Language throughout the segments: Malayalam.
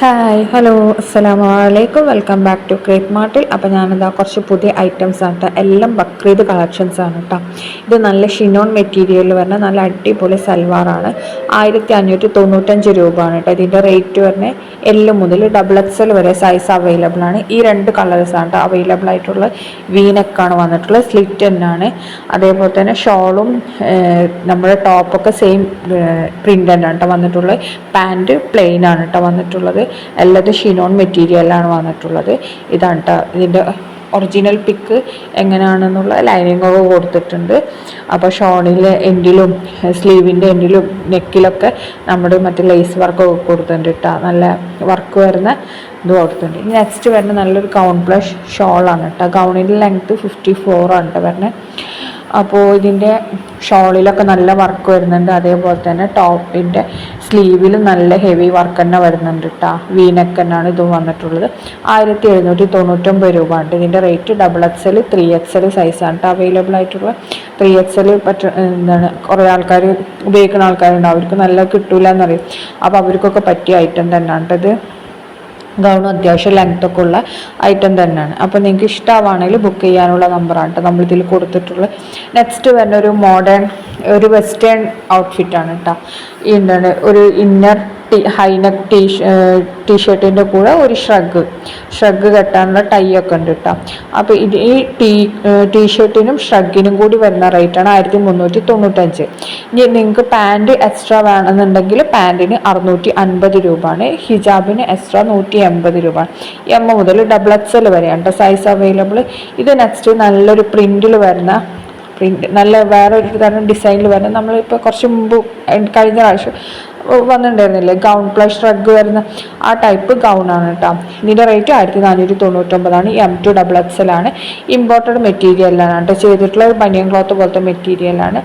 ഹായ് ഹലോ അസ്സലാമു അലൈക്കും വെൽക്കം ബാക്ക് ടു ക്രേപ്പ് മാർട്ടിൽ. അപ്പോൾ ഞാനിതാ കുറച്ച് പുതിയ ഐറ്റംസ് ആണ് കേട്ടോ. എല്ലാം ബക്രീദ് കളക്ഷൻസ് ആണ് കേട്ടോ. ഇത് നല്ല ഷിനോൺ മെറ്റീരിയൽ വരുന്ന നല്ല അടിപൊളി സൽവാറാണ്. 1595 രൂപയാണ് കേട്ടോ. ഇതിൻ്റെ റേറ്റ് വരുന്നത് എൽ മുതൽ XXL വരെ സൈസ് അവൈലബിൾ ആണ്. ഈ രണ്ട് കളേഴ്സാണ് കേട്ടോ അവൈലബിൾ ആയിട്ടുള്ള. വീനെക്കാണ് വന്നിട്ടുള്ളത്, സ്ലിറ്റ് തന്നെയാണ്. അതേപോലെ തന്നെ ഷോളും നമ്മുടെ ടോപ്പൊക്കെ സെയിം പ്രിൻ്റ് തന്നെയാണ് കേട്ടോ വന്നിട്ടുള്ളത്. പാൻറ്റ് പ്ലെയിൻ ആണ് കേട്ടോ വന്നിട്ടുള്ളത്. എല്ലാതും ഷിനോൺ മെറ്റീരിയലാണ് വന്നിട്ടുള്ളത്. ഇതാണ് കേട്ടോ ഇതിൻ്റെ ഒറിജിനൽ പിക്ക് എങ്ങനെയാണെന്നുള്ള ലൈനിങ് ഒക്കെ കൊടുത്തിട്ടുണ്ട്. അപ്പോൾ ഷോളിലെ എൻഡിലും സ്ലീവിൻ്റെ എൻഡിലും നെക്കിലൊക്കെ നമ്മുടെ മറ്റേ ലേസ് വർക്കൊക്കെ കൊടുത്തിട്ടുണ്ട് കേട്ടോ. നല്ല വർക്ക് വരുന്ന ഇത് കൊടുത്തിട്ടുണ്ട്. നെക്സ്റ്റ് വരുന്ന നല്ലൊരു ഗൗൺ പ്ലസ് ഷോളാണ് കേട്ടോ. ഗൗണിൻ്റെ ലെങ്ത്ത് 54 ആണ് കേട്ടോ വരുന്നത്. അപ്പോൾ ഇതിൻ്റെ ഷോളിലൊക്കെ നല്ല വർക്ക് വരുന്നുണ്ട്. അതേപോലെ തന്നെ ടോപ്പിൻ്റെ സ്ലീവിൽ നല്ല ഹെവി വർക്ക് തന്നെ വരുന്നുണ്ട് കേട്ടോ. വീനെക്ക് തന്നെയാണ് ഇതും വന്നിട്ടുള്ളത്. 1799 രൂപ ഉണ്ട്. ഇതിൻ്റെ റേറ്റ് XXL 3XL സൈസാണ് കേട്ടോ അവൈലബിൾ ആയിട്ടുള്ള. 3XL എന്താണ് കുറേ ആൾക്കാർ ഉപയോഗിക്കുന്ന ആൾക്കാരുണ്ട്, അവർക്ക് നല്ല കിട്ടൂല എന്നറിയും. അപ്പോൾ അവർക്കൊക്കെ പറ്റിയ ഐറ്റം തന്നെയാണ് കേട്ടോ ഇത്. ഗൗൺ അത്യാവശ്യം ലെങ്ത്തൊക്കെ ഉള്ള ഐറ്റം തന്നെയാണ്. അപ്പോൾ നിങ്ങൾക്ക് ഇഷ്ടമാണെങ്കിൽ ബുക്ക് ചെയ്യാനുള്ള നമ്പറാണ് കേട്ടോ നമ്മളിതിൽ കൊടുത്തിട്ടുള്ളത്. നെക്സ്റ്റ് വരുന്ന ഒരു മോഡേൺ ഒരു വെസ്റ്റേൺ ഔട്ട്ഫിറ്റാണ് കേട്ടോ. എന്താണ് ഒരു ഇന്നർ ഹൈനെക്ക് ടീഷർട്ടിൻ്റെ കൂടെ ഒരു ഷ്രഗ് കെട്ടാനുള്ള ടൈ ഒക്കെ ഉണ്ട് കേട്ടോ. അപ്പോൾ ഇത് ഈ ടീഷർട്ടിനും ഷ്രഗിനും കൂടി വരുന്ന റേറ്റാണ് 1395. ഇനി നിങ്ങൾക്ക് പാൻറ്റ് എക്സ്ട്രാ വേണമെന്നുണ്ടെങ്കിൽ പാൻറ്റിന് 650 രൂപയാണ്. ഹിജാബിന് എക്സ്ട്രാ 180 രൂപ. എം മുതൽ XXL വരെയാണ് കേട്ടോ സൈസ് അവൈലബിൾ. ഇത് നെക്സ്റ്റ് നല്ലൊരു പ്രിൻറ്റിൽ വരുന്ന നല്ല വേറൊരു തരം ഡിസൈനിൽ വരുന്ന നമ്മളിപ്പോൾ കുറച്ച് മുമ്പ് കഴിഞ്ഞ പ്രാവശ്യം വന്നിട്ടുണ്ടായിരുന്നില്ലേ ഗൗൺ പ്ലസ് ഷ്രഗ് വരുന്ന ആ ടൈപ്പ് ഗൗണാണ് കേട്ടോ. ഇതിൻ്റെ റേറ്റ് 1499. M2 XXL ആണ്. ഇമ്പോർട്ടഡ് മെറ്റീരിയലാണ് കേട്ടോ ചെയ്തിട്ടുള്ള. ഒരു ബനിയൻ ക്ലോത്ത് പോലത്തെ മെറ്റീരിയലാണ്.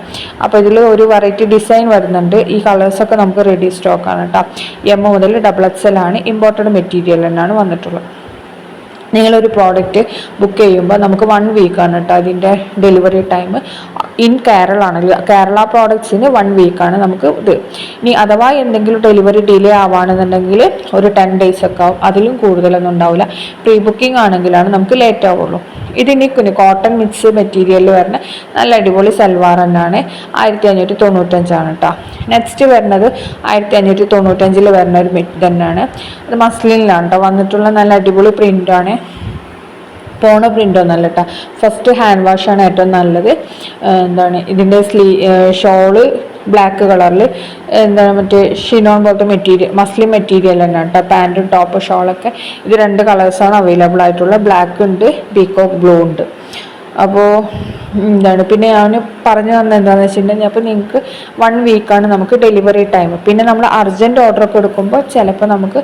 അപ്പോൾ ഇതിൽ ഒരു വെറൈറ്റി ഡിസൈൻ വരുന്നുണ്ട്. ഈ കളേഴ്സൊക്കെ നമുക്ക് റെഡി സ്റ്റോക്കാണ് കേട്ടോ. M മുതൽ XXL ആണ്. ഇമ്പോർട്ടഡ് മെറ്റീരിയൽ തന്നെയാണ് വന്നിട്ടുള്ളത്. നിങ്ങളൊരു പ്രോഡക്റ്റ് ബുക്ക് ചെയ്യുമ്പോൾ നമുക്ക് 1 വീക്കാണ് കേട്ടോ അതിൻ്റെ ഡെലിവറി ടൈം. ഇൻ കേരള ആണെങ്കിൽ കേരള പ്രോഡക്ട്സിന് 1 വീക്കാണ് നമുക്ക് ഇത്. ഇനി അഥവാ എന്തെങ്കിലും ഡെലിവറി ഡിലേ ആവുകയാണെന്നുണ്ടെങ്കിൽ ഒരു 10 days ഒക്കെ ആവും. അതിലും കൂടുതലൊന്നും ഉണ്ടാവില്ല. പ്രീ ബുക്കിംഗ് ആണെങ്കിലാണ് നമുക്ക് ലേറ്റ് ആവുള്ളൂ. ഇതിന് കോട്ടൺ മിക്സ് മെറ്റീരിയൽ വരുന്ന നല്ല അടിപൊളി സൽവാർ തന്നെയാണ്. 1595 കേട്ടോ. നെക്സ്റ്റ് വരുന്നത് 1595 വരുന്ന ഒരു തന്നെയാണ്. അത് മസ്ലിനിലാണ് കേട്ടോ വന്നിട്ടുള്ള. നല്ല അടിപൊളി പ്രിൻ്റാണ്. പോണ പ്രിൻ്റൊന്നല്ല കേട്ടോ. ഫസ്റ്റ് ഹാൻഡ് വാഷാണ് ഏറ്റവും നല്ലത്. എന്താണ് ഇതിൻ്റെ ഷോള് ബ്ലാക്ക് കളറിൽ എന്താണ് മറ്റേ ഷിനോൺ പോലത്തെ മെറ്റീരിയൽ മസ്ലിൻ മെറ്റീരിയൽ തന്നെയാണ് കേട്ടോ. പാൻറ്റും ടോപ്പ് ഷോളൊക്കെ ഇത് 2 കളേഴ്സാണ് അവൈലബിൾ ആയിട്ടുള്ള. ബ്ലാക്ക് ഉണ്ട്, പീകോക്ക് ബ്ലൂ ഉണ്ട്. അപ്പോൾ എന്താണ് പിന്നെ ഞാൻ പറഞ്ഞു തന്നത് എന്താണെന്ന് വെച്ചിട്ടുണ്ടെങ്കിൽ അപ്പോൾ നിങ്ങൾക്ക് 1 വീക്കാണ് നമുക്ക് ഡെലിവറി ടൈം. പിന്നെ നമ്മൾ അർജൻറ്റ് ഓർഡറൊക്കെ എടുക്കുമ്പോൾ ചിലപ്പോൾ നമുക്ക്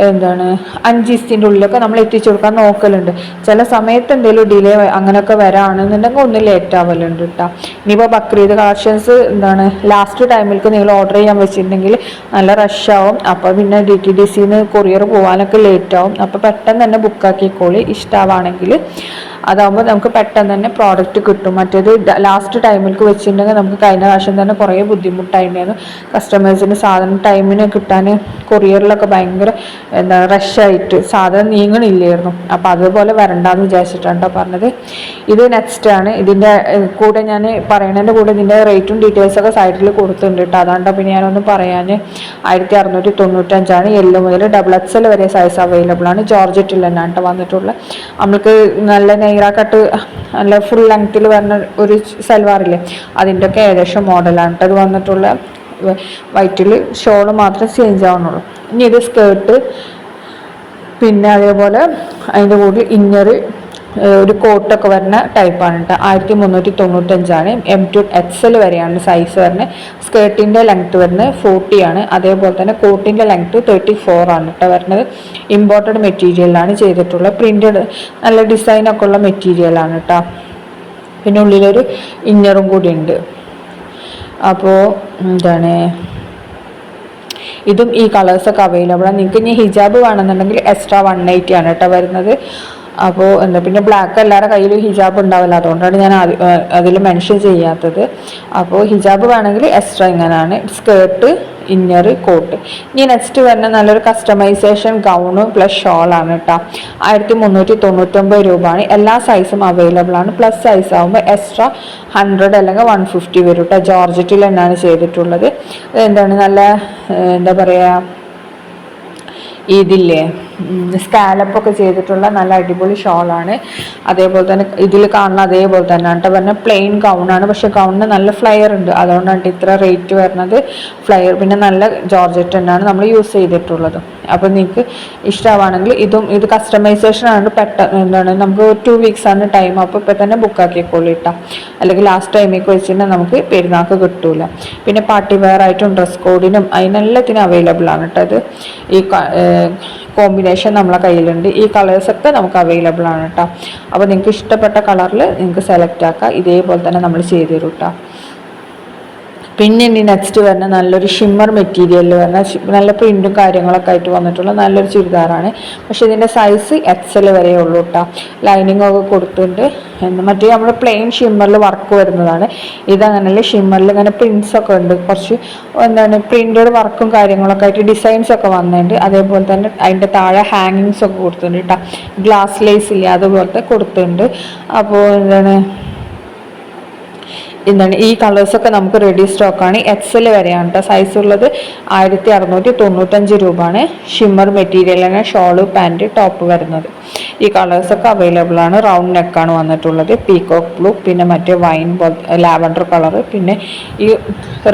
എന്താണ് 5 ദിവസത്തിൻ്റെ ഉള്ളിലൊക്കെ നമ്മൾ എത്തിച്ചു കൊടുക്കാൻ നോക്കലുണ്ട്. ചില സമയത്ത് എന്തെങ്കിലും ഡിലേ അങ്ങനെയൊക്കെ വരാണെന്നുണ്ടെങ്കിൽ ഒന്ന് ലേറ്റ് ആവലുണ്ട് കേട്ടോ. ഇനിയിപ്പോൾ ബക്രീദ് കളക്ഷൻസ് എന്താണ് ലാസ്റ്റ് ടൈമിലേക്ക് നിങ്ങൾ ഓർഡർ ചെയ്യാൻ വെച്ചിട്ടുണ്ടെങ്കിൽ നല്ല റഷാവും. അപ്പോൾ പിന്നെ DTDCന്ന് കൊറിയർ പോകാനൊക്കെ ലേറ്റ് ആവും. അപ്പോൾ പെട്ടെന്ന് തന്നെ ബുക്കാക്കിക്കോളി ഇഷ്ടമാണെങ്കിൽ. അതാകുമ്പോൾ നമുക്ക് പെട്ടെന്ന് തന്നെ പ്രോഡക്റ്റ് കിട്ടും. മറ്റേത് ലാസ്റ്റ് ടൈമിലേക്ക് വെച്ചിട്ടുണ്ടെങ്കിൽ നമുക്ക് കഴിഞ്ഞ പ്രാവശ്യം തന്നെ കുറേ ബുദ്ധിമുട്ടായിട്ടുണ്ടായിരുന്നു. കസ്റ്റമേഴ്സിന് സാധനം ടൈമിന് കിട്ടാൻ കൊറിയറിലൊക്കെ ഭയങ്കര റഷായിട്ട് സാധനം നീങ്ങണില്ലായിരുന്നു. അപ്പോൾ അതുപോലെ വരണ്ടെന്ന് വിചാരിച്ചിട്ടാണ് പറഞ്ഞത്. ഇത് നെക്സ്റ്റ് ആണ്. ഇതിൻ്റെ കൂടെ ഞാൻ പറയണതിൻ്റെ കൂടെ ഇതിൻ്റെ റേറ്റും ഡീറ്റെയിൽസൊക്കെ സൈഡിൽ കൊടുത്തിട്ടുണ്ട് കേട്ടോ. അതാണ്ടോ പിന്നെ ഞാനൊന്ന് പറയാൻ. 1695 L മുതൽ XXL വരെ സൈസ് അവൈലബിൾ ആണ്. ജോർജറ്റിൽ തന്നെയാണ് കേട്ടോ വന്നിട്ടുള്ളത്. നമുക്ക് നല്ല നെയ്റ കട്ട് നല്ല ഫുൾ ലെങ്ത്തിൽ വരുന്ന ഒരു സൽവാറില്ലേ അതിൻ്റെ ഒക്കെ ഏകദേശം മോഡലാണ് കേട്ടോ അത് വന്നിട്ടുള്ള. വൈറ്റിൽ ഷോള് മാത്രമേ ചേഞ്ച് ആവുന്നുള്ളൂ. ഇനി ഇത് സ്കേർട്ട്, പിന്നെ അതേപോലെ അതിൻ്റെ കൂടെ ഇന്നർ ഒരു കോട്ടൊക്കെ വരുന്ന ടൈപ്പാണ് കേട്ടോ. 1395 M2 XL വരെയാണ് സൈസ് വരുന്നത്. സ്കേർട്ടിൻ്റെ ലെങ്ത്ത് വരുന്നത് 40 ആണ്. അതേപോലെ തന്നെ കോട്ടിൻ്റെ ലെങ്ത്ത് 34 ആണ് കേട്ടോ വരുന്നത്. ഇമ്പോർട്ടഡ് മെറ്റീരിയലാണ് ചെയ്തിട്ടുള്ളത്. പ്രിൻറ്റഡ് നല്ല ഡിസൈനൊക്കെ ഉള്ള മെറ്റീരിയലാണ് കേട്ടോ. പിന്നെ ഉള്ളിലൊരു ഇന്നറും കൂടി ഉണ്ട്. അപ്പോൾ എന്താണ് ഇതും ഈ കളേഴ്സൊക്കെ അവൈലബിൾ ആണ്. നിങ്ങൾക്ക് ഇനി ഹിജാബ് വേണമെന്നുണ്ടെങ്കിൽ എക്സ്ട്രാ 180 ആണ് കേട്ടോ വരുന്നത്. അപ്പോൾ എന്താ പിന്നെ ബ്ലാക്ക് എല്ലാവരുടെ കയ്യിലും ഹിജാബ് ഉണ്ടാവില്ല, അതുകൊണ്ടാണ് ഞാൻ അതിൽ മെൻഷൻ ചെയ്യാത്തത്. അപ്പോൾ ഹിജാബ് വേണമെങ്കിൽ എക്സ്ട്രാ ഇങ്ങനെയാണ്, സ്കേർട്ട്, ഇന്നർ, കോട്ട്. ഇനി നെക്സ്റ്റ് വരുന്ന നല്ലൊരു കസ്റ്റമൈസേഷൻ ഗൗണ് പ്ലസ് ഷോളാണ് കേട്ടോ. 1399 രൂപയാണ്. എല്ലാ സൈസും അവൈലബിൾ ആണ്. പ്ലസ് സൈസ് ആകുമ്പോൾ എക്സ്ട്രാ 100 അല്ലെങ്കിൽ 150 വരും കേട്ടോ. ജോർജറ്റിൽ തന്നെയാണ് ചെയ്തിട്ടുള്ളത്. എന്താണ് നല്ല എന്താ പറയുക, ഇതില്ലേ സ്കാലപ്പൊക്കെ ചെയ്തിട്ടുള്ള നല്ല അടിപൊളി ഷോളാണ്. അതേപോലെ തന്നെ ഇതിൽ കാണുന്ന അതേപോലെ തന്നെ കേട്ടോ പറഞ്ഞാൽ പ്ലെയിൻ ഗൗണാണ്, പക്ഷെ ഗൗണിന് നല്ല ഫ്ലയർ ഉണ്ട്, അതുകൊണ്ടാണ് ഇത്ര റേറ്റ് വരുന്നത്. ഫ്ലയർ പിന്നെ നല്ല ജോർജറ്റ് തന്നെയാണ് നമ്മൾ യൂസ് ചെയ്തിട്ടുള്ളത്. അപ്പോൾ നിങ്ങൾക്ക് ഇഷ്ടമാണെങ്കിൽ ഇത് കസ്റ്റമൈസേഷൻ ആണ്. എന്താണ് നമുക്ക് 2 weeks ആണ് ടൈം. അപ്പോൾ ഇപ്പം തന്നെ ബുക്ക് ആക്കിക്കോളൂ കേട്ടോ, അല്ലെങ്കിൽ ലാസ്റ്റ് ടൈമിലേക്ക് വെച്ചിട്ടുണ്ടെങ്കിൽ നമുക്ക് പെരുന്നാൾക്ക് കിട്ടൂല. പിന്നെ പാർട്ടി വെയർ ആയിട്ടും ഡ്രസ് കോഡിനും അതിനെല്ലാത്തിനും അവൈലബിൾ ആണ് കേട്ടോ. അത് ഈ കോമ്പിനേഷൻ നമ്മളെ കയ്യിലുണ്ട്. ഈ കളേഴ്സൊക്കെ നമുക്ക് അവൈലബിൾ ആണ് കേട്ടോ. അപ്പോൾ നിങ്ങൾക്ക് ഇഷ്ടപ്പെട്ട കളറിൽ നിങ്ങൾക്ക് സെലക്ട് ആക്കാം. ഇതേപോലെ തന്നെ നമ്മൾ ചെയ്ത് തരും കേട്ടോ. പിന്നെ ഇനി നെക്സ്റ്റ് വരുന്ന നല്ലൊരു ഷിമ്മർ മെറ്റീരിയലിൽ വരുന്ന നല്ല പ്രിൻറ്റും കാര്യങ്ങളൊക്കെ ആയിട്ട് വന്നിട്ടുള്ള നല്ലൊരു ചുരിദാറാണ്. പക്ഷേ ഇതിൻ്റെ സൈസ് XL വരെ ഉള്ളൂ കേട്ടോ. ലൈനിങ് ഒക്കെ കൊടുത്തിട്ടുണ്ട്. മറ്റേ നമ്മൾ പ്ലെയിൻ ഷിമ്മറിൽ വർക്ക് വരുന്നതാണ്. ഇതങ്ങനെയല്ല, ഷിമ്മറിൽ ഇങ്ങനെ പ്രിൻസ് ഒക്കെ ഉണ്ട്, കുറച്ച് എന്താണ് പ്രിൻറ്റഡ് വർക്കും കാര്യങ്ങളൊക്കെ ആയിട്ട് ഡിസൈൻസ് ഒക്കെ വന്നിട്ടുണ്ട്. അതേപോലെ തന്നെ അതിൻ്റെ താഴെ ഹാങ്ങിങ്സ് ഒക്കെ കൊടുത്തിട്ടുണ്ട് കേട്ടോ. ഗ്ലാസ് ലേസ് ഇല്ല അതുപോലത്തെ കൊടുത്തിട്ടുണ്ട്. അപ്പോൾ എന്താണ് ഈ കളേഴ്സൊക്കെ നമുക്ക് റെഡി സ്റ്റോക്കാണ്. XL വരെയാണ് കേട്ടോ സൈസ് ഉള്ളത്. 1695 രൂപയാണ്. ഷിമ്മർ മെറ്റീരിയലാണ് ഷോള്, പാൻറ്റ്, ടോപ്പ് വരുന്നത്. ഈ കളേഴ്സൊക്കെ അവൈലബിൾ ആണ്. റൗണ്ട് നെക്കാണ് വന്നിട്ടുള്ളത്. പീകോക്ക് ബ്ലൂ, പിന്നെ മറ്റേ വൈൻ ലാവൻഡർ കളറ്, പിന്നെ ഈ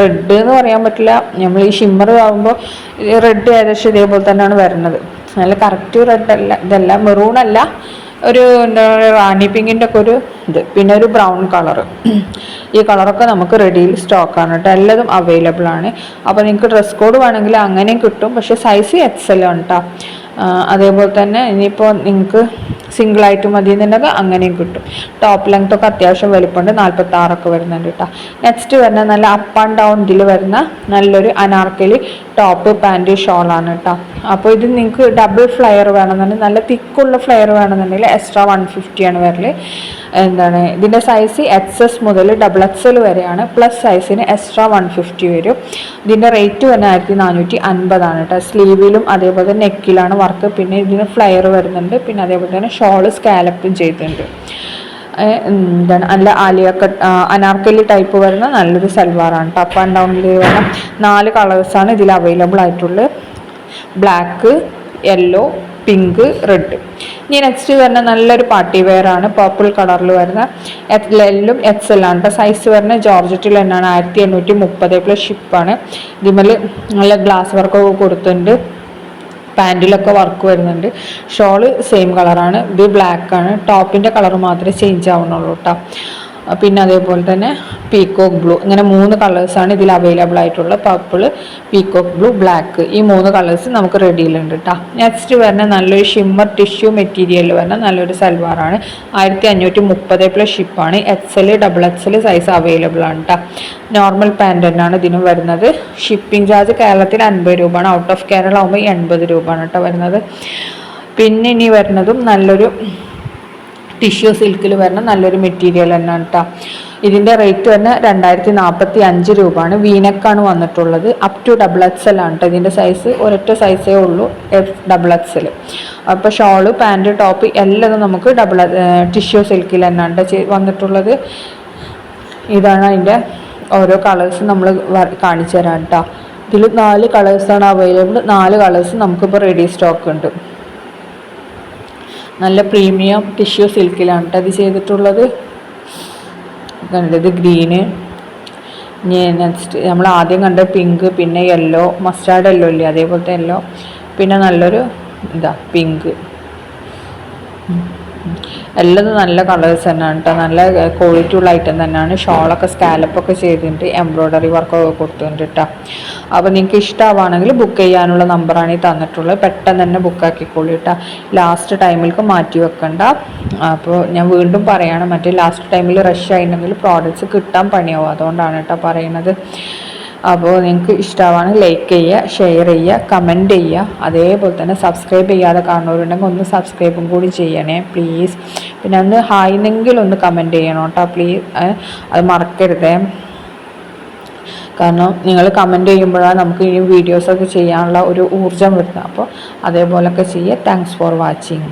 റെഡ് എന്ന് പറയാൻ പറ്റില്ല, നമ്മൾ ഈ ഷിമ്മർ ആകുമ്പോൾ റെഡ് ഏകദേശം ഇതേപോലെ തന്നെയാണ് വരുന്നത്. നല്ല കറക്റ്റ് റെഡ് അല്ല, ഇതല്ല മെറൂൺ അല്ല, ഒരു എന്താ പറയുക റാണി പിങ്കിൻ്റെ ഒക്കെ ഒരു ഇത്, പിന്നെ ഒരു ബ്രൗൺ കളറ്. ഈ കളറൊക്കെ നമുക്ക് റെഡിയിൽ സ്റ്റോക്കാണ് കേട്ടോ. എല്ലാതും അവൈലബിൾ ആണ്. അപ്പോൾ നിങ്ങൾക്ക് ഡ്രസ് കോഡ് വേണമെങ്കിൽ അങ്ങനെയും കിട്ടും, പക്ഷേ സൈസ് XL ആണ് കേട്ടോ. അതേപോലെ തന്നെ ഇനിയിപ്പോൾ നിങ്ങൾക്ക് സിംഗിളായിട്ട് മതി എന്നുണ്ടെങ്കിൽ അങ്ങനെയും കിട്ടും. ടോപ്പ് ലെങ്ത് ഒക്കെ അത്യാവശ്യം വലിപ്പമുണ്ട്, 46 വരുന്നുണ്ട് കേട്ടോ. നെക്സ്റ്റ് വരുന്ന നല്ല അപ്പ് ആൻഡ് ഡൗൺ ഇതിൽ വരുന്ന നല്ലൊരു അനാർക്കലി ടോപ്പ്, പാൻറ്റ്, ഷോളാണ് കേട്ടോ. അപ്പോൾ ഇത് നിങ്ങൾക്ക് ഡബിൾ ഫ്ലെയർ വേണമെന്നുണ്ടെങ്കിൽ, നല്ല തിക്കുള്ള ഫ്ലെയർ വേണമെന്നുണ്ടെങ്കിൽ എക്സ്ട്രാ 150 ആണ് വരൽ. എന്താണ് ഇതിൻ്റെ സൈസ് XS മുതൽ XXL വരെയാണ്. പ്ലസ് സൈസിന് എക്സ്ട്രാ 150 വരും. ഇതിൻ്റെ റേറ്റ് തന്നെ 1450 ആണ് കേട്ടോ. സ്ലീവിലും അതേപോലെ തന്നെ നെക്കിലാണ് വർക്ക്. പിന്നെ ഇതിന് ഫ്ലെയർ വരുന്നുണ്ട്. പിന്നെ അതേപോലെ തന്നെ ഷോള് സ്കാലപ്പും ചെയ്തിട്ടുണ്ട്. എന്താണ് നല്ല ആലിയ കട്ട് അനാർക്കലി ടൈപ്പ് വരുന്ന നല്ലൊരു സൽവാറാണ് കേട്ടോ. അപ്പ് ആൻഡ് ഡൗണിൽ വരുന്ന 4 കളേഴ്സാണ് ഇതിൽ അവൈലബിൾ ആയിട്ടുള്ളത്. Black, yellow, pink, red. ഇനി നെക്സ്റ്റ് വരുന്ന നല്ലൊരു പാർട്ടി വെയർ ആണ്. പർപ്പിൾ കളറിൽ വരുന്ന എല്ലും XL ആണ് കേട്ടോ. സൈസ് വരുന്ന ജോർജറ്റിൽ തന്നെയാണ്. 1830 പ്ലസ് ഷിപ്പാണ്. ഇതിമേൽ നല്ല ഗ്ലാസ് വർക്കൊക്കെ കൊടുത്തിട്ടുണ്ട്. പാൻറ്റിലൊക്കെ വർക്ക് വരുന്നുണ്ട്. ഷോള് സെയിം കളറാണ്. ഇത് ബ്ലാക്ക് ആണ്. ടോപ്പിൻ്റെ കളർ മാത്രമേ ചേഞ്ച് ആവുന്നുള്ളൂ കേട്ടോ. പിന്നെ അതേപോലെ തന്നെ പീകോക്ക് ബ്ലൂ, ഇങ്ങനെ 3 കളേഴ്സാണ് ഇതിൽ അവൈലബിൾ ആയിട്ടുള്ളത്. പർപ്പിൾ, പീകോക്ക് ബ്ലൂ, ബ്ലാക്ക്, ഈ 3 കളേഴ്സ് നമുക്ക് റെഡിയിലുണ്ട് കേട്ടോ. നെക്സ്റ്റ് വരുന്ന നല്ലൊരു ഷിമ്മർ ടിഷ്യൂ മെറ്റീരിയൽ വരുന്ന നല്ലൊരു സൽവാറാണ്. 1530 പ്ലസ് ഷിപ്പാണ്. XL, XXL സൈസ് അവൈലബിൾ ആണ് കേട്ടോ. നോർമൽ പാൻറ് തന്നെയാണ് ഇതിനും വരുന്നത്. ഷിപ്പിംഗ് ചാർജ് കേരളത്തിൽ 50 രൂപയാണ്. ഔട്ട് ഓഫ് കേരള ആകുമ്പോൾ 80 രൂപയാണ് കേട്ടോ വരുന്നത്. പിന്നെ ഇനി വരുന്നതും നല്ലൊരു ടിഷ്യൂ സിൽക്കിൽ വരുന്ന നല്ലൊരു മെറ്റീരിയൽ തന്നെയാണ് കേട്ടോ. ഇതിൻ്റെ റേറ്റ് തന്നെ 2045 രൂപയാണ്. വീനക്കാണ് വന്നിട്ടുള്ളത്. അപ് ടു XXL ആണ് കേട്ടോ. ഇതിൻ്റെ സൈസ് ഒരൊറ്റ സൈസേ ഉള്ളൂ, XXL. അപ്പോൾ ഷോള്, പാൻറ്, ടോപ്പ് എല്ലാം നമുക്ക് ടിഷ്യൂ സിൽക്കിൽ തന്നെയാണ് വന്നിട്ടുള്ളത്. ഇതാണ് അതിൻ്റെ ഓരോ കളേഴ്സ് നമ്മൾ കാണിച്ചു തരാം കേട്ടോ. ഇതിൽ 4 കളേഴ്സാണ് അവൈലബിൾ. 4 കളേഴ്സ് നമുക്കിപ്പോൾ റെഡി സ്റ്റോക്ക് ഉണ്ട്. നല്ല പ്രീമിയം ടിഷ്യൂ സിൽക്കിലാണ് കേട്ടോ അത് ചെയ്തിട്ടുള്ളത്. കണ്ടത് ഗ്രീന്, നെക്സ്റ്റ് നമ്മൾ ആദ്യം കണ്ട പിങ്ക്, പിന്നെ യെല്ലോ, മസ്റ്റാർഡ് യെല്ലോ ഇല്ലേ അതേപോലത്തെ യെല്ലോ, പിന്നെ നല്ലൊരു പിങ്ക്. എല്ലാം നല്ല കളേഴ്സ് തന്നെയാണ് കേട്ടോ. നല്ല ക്വാളിറ്റി ഉള്ള ഐറ്റം തന്നെയാണ്. ഷോളൊക്കെ സ്കാലപ്പൊക്കെ ചെയ്തിട്ടുണ്ട്, എംബ്രോയ്ഡറി വർക്കൊക്കെ കൊടുത്തിട്ടുണ്ട് കേട്ടോ. അപ്പോൾ നിങ്ങൾക്ക് ഇഷ്ടമാണെങ്കിൽ ബുക്ക് ചെയ്യാനുള്ള നമ്പറാണ് ഈ തന്നിട്ടുള്ളത്. പെട്ടെന്ന് തന്നെ ബുക്കാക്കിക്കോളൂ കേട്ടോ. ലാസ്റ്റ് ടൈമിലേക്ക് മാറ്റി വെക്കണ്ട. അപ്പോൾ ഞാൻ വീണ്ടും പറയുകയാണ്, മറ്റേ ലാസ്റ്റ് ടൈമിൽ റഷ് ആയിട്ടുണ്ടെങ്കിൽ പ്രോഡക്റ്റ്സ് കിട്ടാൻ പണിയാവും, അതുകൊണ്ടാണ് കേട്ടോ പറയുന്നത്. അപ്പോൾ നിങ്ങൾക്ക് ഇഷ്ടമാണ് ലൈക്ക് ചെയ്യുക, ഷെയർ ചെയ്യുക, കമൻറ്റ് ചെയ്യുക. അതേപോലെ തന്നെ സബ്സ്ക്രൈബ് ചെയ്യാതെ കാണുന്നവരുണ്ടെങ്കിൽ ഒന്ന് സബ്സ്ക്രൈബും കൂടി ചെയ്യണേ പ്ലീസ്. പിന്നെ ഒന്ന് ഹായ്ന്നെങ്കിലും ഒന്ന് കമൻറ്റ് ചെയ്യണം കേട്ടോ പ്ലീസ്, അത് മറക്കരുതേ. കാരണം നിങ്ങൾ കമൻറ്റ് ചെയ്യുമ്പോഴാണ് നമുക്ക് ഈ വീഡിയോസൊക്കെ ചെയ്യാനുള്ള ഒരു ഊർജ്ജം വരുന്നത്. അപ്പോൾ അതേപോലെയൊക്കെ ചെയ്യുക. Thanks for watching.